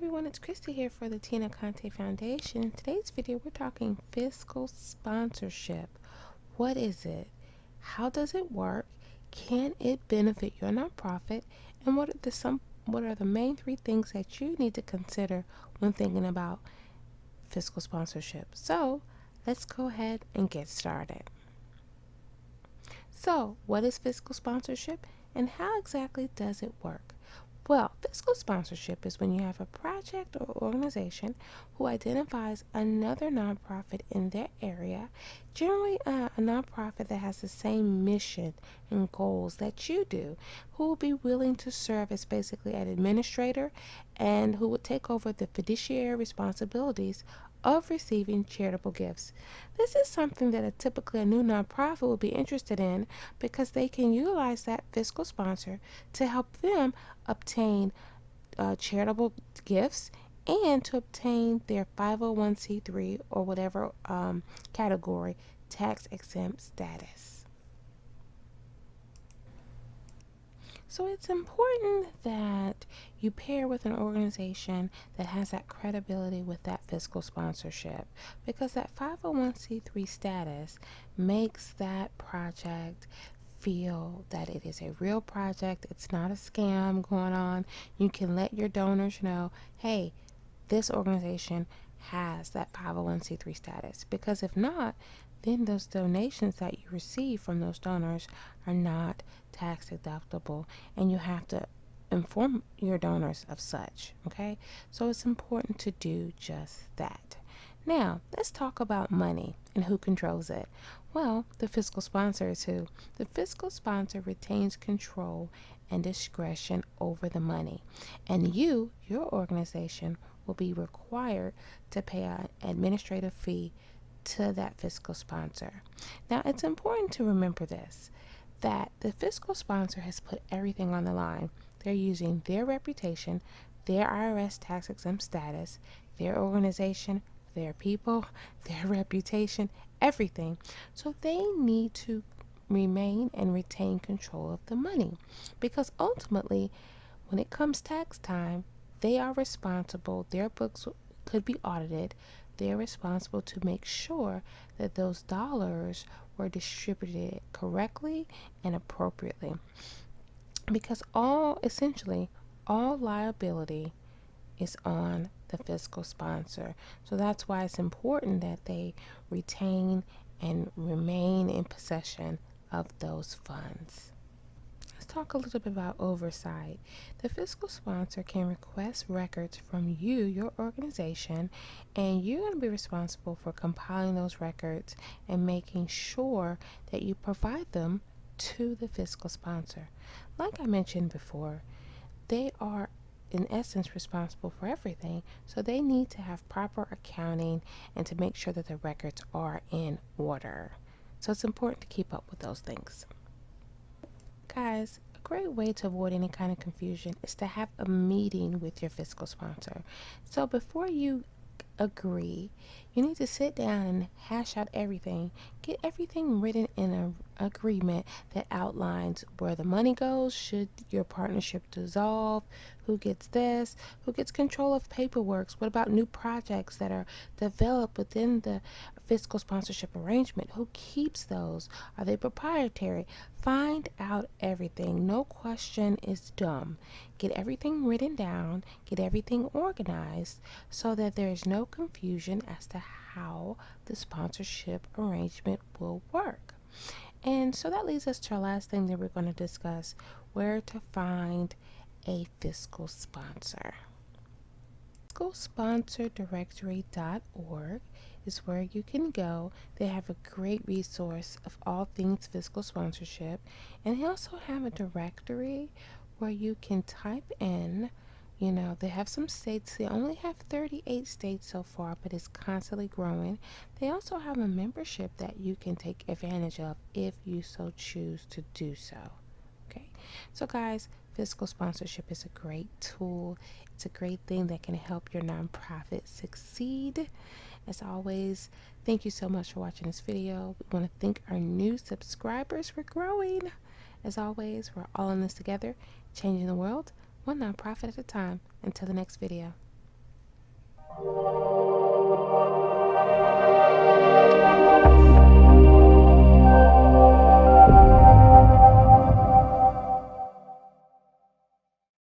everyone, it's Christy here for the Tina Conte Foundation. In today's video, we're talking fiscal sponsorship. What is it? How does it work? Can it benefit your nonprofit? And what are the main three things that you need to consider when thinking about fiscal sponsorship? So, let's go ahead and get started. So, what is fiscal sponsorship and how exactly does it work? Well, fiscal sponsorship is when you have a project or organization who identifies another nonprofit in their area, generally a nonprofit that has the same mission and goals that you do, who will be willing to serve as basically an administrator and who would take over the fiduciary responsibilities of receiving charitable gifts. This is something that typically a new nonprofit will be interested in because they can utilize that fiscal sponsor to help them obtain charitable gifts and to obtain their 501c3 or whatever category tax exempt status. So it's important that you pair with an organization that has that credibility with that fiscal sponsorship, because that 501c3 status makes that project feel that it is a real project. It's not a scam going on. You can let your donors know, hey, this organization has that 501c3 status, because if not, then those donations that you receive from those donors are not tax deductible, and you have to inform your donors of such. Okay, so it's important to do just that. Now, let's talk about money and who controls it. Well, the fiscal sponsor is who? The fiscal sponsor retains control and discretion over the money, and your organization, will be required to pay an administrative fee to that fiscal sponsor. Now, it's important to remember this, that the fiscal sponsor has put everything on the line. They're using their reputation, their IRS tax exempt status, their organization, their people, their reputation, everything. So they need to remain and retain control of the money, because ultimately, when it comes tax time, they are responsible. Their books could be audited. They're responsible to make sure that those dollars were distributed correctly and appropriately, because essentially all liability is on the fiscal sponsor. So that's why it's important that they retain and remain in possession of those funds. Let's talk a little bit about oversight. The fiscal sponsor can request records from you, your organization, and you're going to be responsible for compiling those records and making sure that you provide them to the fiscal sponsor. Like I mentioned before, they are in essence responsible for everything, so they need to have proper accounting and to make sure that the records are in order. So it's important to keep up with those things. Guys, a great way to avoid any kind of confusion is to have a meeting with your fiscal sponsor. So before you agree, you need to sit down and hash out everything. Get everything written in an agreement that outlines where the money goes should your partnership dissolve, who gets this, who gets control of paperwork, what about new projects that are developed within the fiscal sponsorship arrangement, who keeps those, are they proprietary? Find out everything. No question is dumb. Get everything written down, get everything organized so that there is no confusion as to how the sponsorship arrangement will work. And so that leads us to our last thing that we're going to discuss, where to find a fiscal sponsor. FiscalSponsorDirectory.org is where you can go. They have a great resource of all things fiscal sponsorship, and they also have a directory where you can type in, they have some states. They only have 38 states so far, but it's constantly growing. They also have a membership that you can take advantage of if you so choose to do so. Okay, so guys, fiscal sponsorship is a great tool. It's a great thing that can help your nonprofit succeed. As always, thank you so much for watching this video. We want to thank our new subscribers. We're growing. As always, we're all in this together, changing the world one nonprofit at a time. Until the next video.